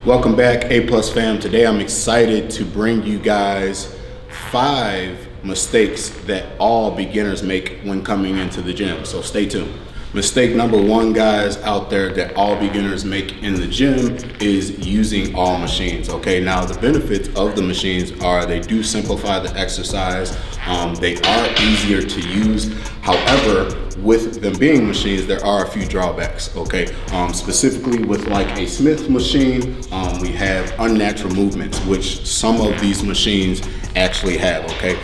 Welcome back, A Plus fam. Today I'm excited to bring you guys 5 mistakes that all beginners make when coming into the gym. So stay tuned. Mistake number 1, guys, out there that all beginners make in the gym is using all machines. Okay, now the benefits of the machines are they do simplify the exercise. They are easier to use. However, with them being machines, there are a few drawbacks, okay? Specifically with like a Smith machine, we have unnatural movements, which some of these machines actually have, okay?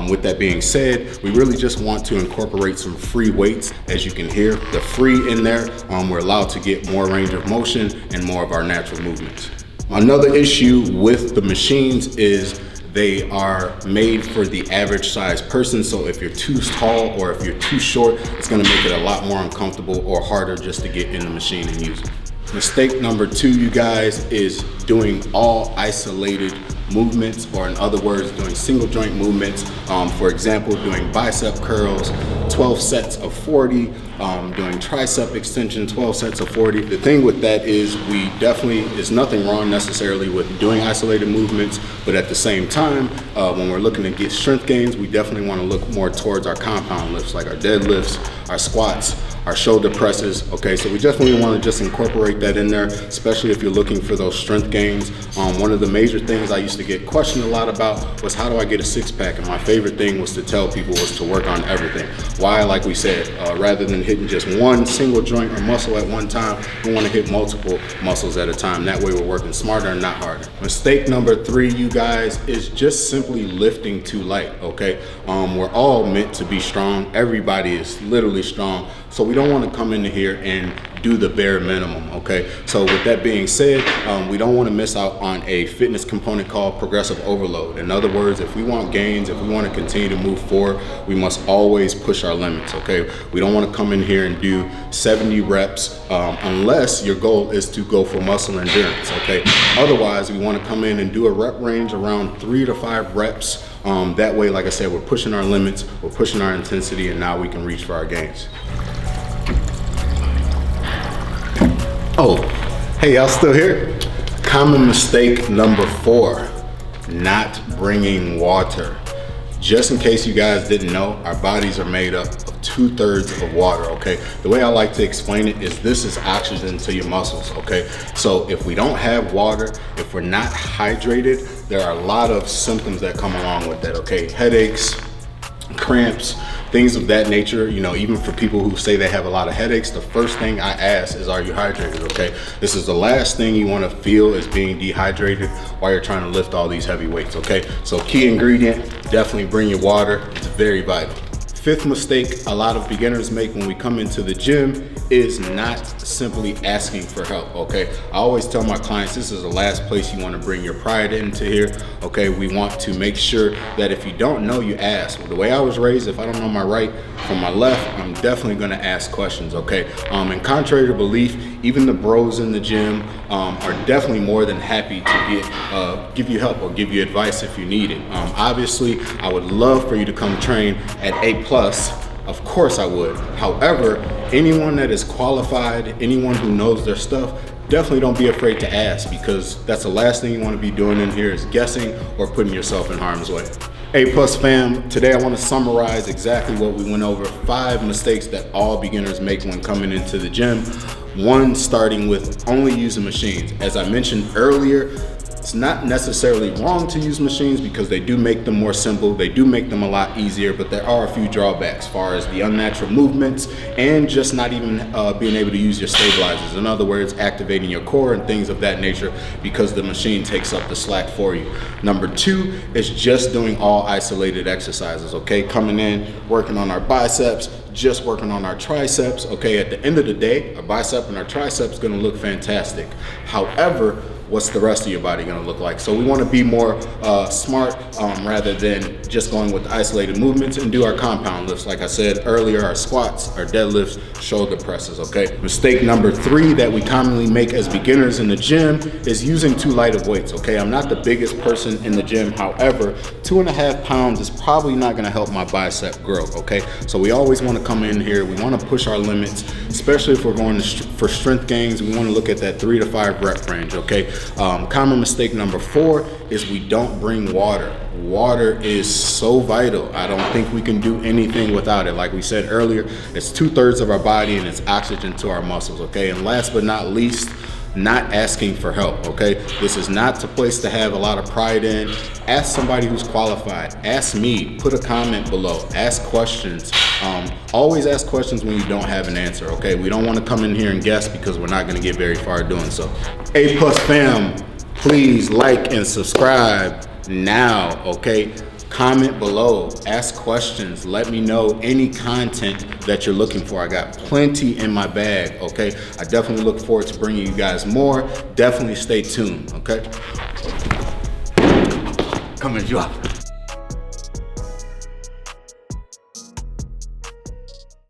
With that being said, we really just want to incorporate some free weights. As you can hear, the free in there, we're allowed to get more range of motion and more of our natural movements. Another issue with the machines is they are made for the average size person. So if you're too tall or if you're too short, it's gonna make it a lot more uncomfortable or harder just to get in the machine and use it. Mistake number 2, you guys, is doing all isolated movements, or in other words, doing single joint movements. For example, doing bicep curls, 12 sets of 40, doing tricep extension, 12 sets of 40. The thing with that is there's nothing wrong necessarily with doing isolated movements, but at the same time, when we're looking to get strength gains, we definitely want to look more towards our compound lifts, like our deadlifts, our squats, our shoulder presses. Okay, so we definitely want to just incorporate that in there, especially if you're looking for those strength gains. One of the major things I used to get questioned a lot about was how do I get a 6-pack? And my favorite thing was to tell people was to work on everything. Why? Like we said, rather than hitting just one single joint or muscle at one time, we want to hit multiple muscles at a time. That way we're working smarter and not harder. Mistake number 3, you guys, is just simply lifting too light, okay? We're all meant to be strong. Everybody is literally strong. So we don't want to come into here and do the bare minimum, okay? So with that being said, we don't want to miss out on a fitness component called progressive overload. In other words, if we want gains, if we want to continue to move forward, we must always push our limits, okay? We don't want to come in here and do 70 reps unless your goal is to go for muscle endurance, okay? Otherwise, we want to come in and do a rep range around 3 to 5 reps. That way, like I said, we're pushing our limits, we're pushing our intensity, and now we can reach for our gains. Oh, hey, y'all still here? Common mistake number 4, not bringing water. Just in case you guys didn't know, our bodies are made up of 2/3 of water, okay? The way I like to explain it is this is oxygen to your muscles, okay? So if we don't have water, if we're not hydrated, there are a lot of symptoms that come along with that, okay? Headaches, cramps, things of that nature. You know, even for people who say they have a lot of headaches, the first thing I ask is, are you hydrated, okay? This is the last thing you want to feel is being dehydrated while you're trying to lift all these heavy weights, okay? So key ingredient, definitely bring your water. It's very vital. 5th mistake a lot of beginners make when we come into the gym is not simply asking for help, okay? I always tell my clients this is the last place you want to bring your pride into here, okay? We want to make sure that if you don't know, you ask. The way I was raised, if I don't know my right from my left, I'm definitely going to ask questions, okay? And contrary to belief, even the bros in the gym are definitely more than happy to give you help or give you advice if you need it. Obviously, I would love for you to come train at A+. Of course I would. However, anyone that is qualified, anyone who knows their stuff, definitely don't be afraid to ask, because that's the last thing you want to be doing in here is guessing or putting yourself in harm's way. A Plus fam, today I want to summarize exactly what we went over. 5 mistakes that all beginners make when coming into the gym. 1, starting with only using machines. As I mentioned earlier, it's not necessarily wrong to use machines because they do make them more simple, they do make them a lot easier, but there are a few drawbacks as far as the unnatural movements and just not even being able to use your stabilizers. In other words, activating your core and things of that nature because the machine takes up the slack for you. Number 2 is just doing all isolated exercises, okay? Coming in, working on our biceps, just working on our triceps, okay? At the end of the day, our bicep and our triceps gonna look fantastic. However, what's the rest of your body going to look like? So we want to be more smart rather than just going with the isolated movements and do our compound lifts. Like I said earlier, our squats, our deadlifts, shoulder presses, okay? Mistake number 3 that we commonly make as beginners in the gym is using too light of weights, okay? I'm not the biggest person in the gym. However, 2.5 pounds is probably not going to help my bicep grow, okay? So we always want to come in here. We want to push our limits, especially if we're going for strength gains. We want to look at that 3 to 5 rep range, okay? Common mistake number 4 is we don't bring water. Water is so vital. I don't think we can do anything without it. Like we said earlier, it's 2/3 of our body and it's oxygen to our muscles, okay? And last but not least, not asking for help, okay? This is not a place to have a lot of pride in. Ask somebody who's qualified. Ask me. Put a comment below. Ask questions. Always ask questions when you don't have an answer, okay? We don't want to come in here and guess because we're not going to get very far doing so. A+ fam, please like and subscribe now, okay? Comment below, ask questions, let me know any content that you're looking for. I got plenty in my bag, okay? I definitely look forward to bringing you guys more. Definitely stay tuned, okay? Coming at you up.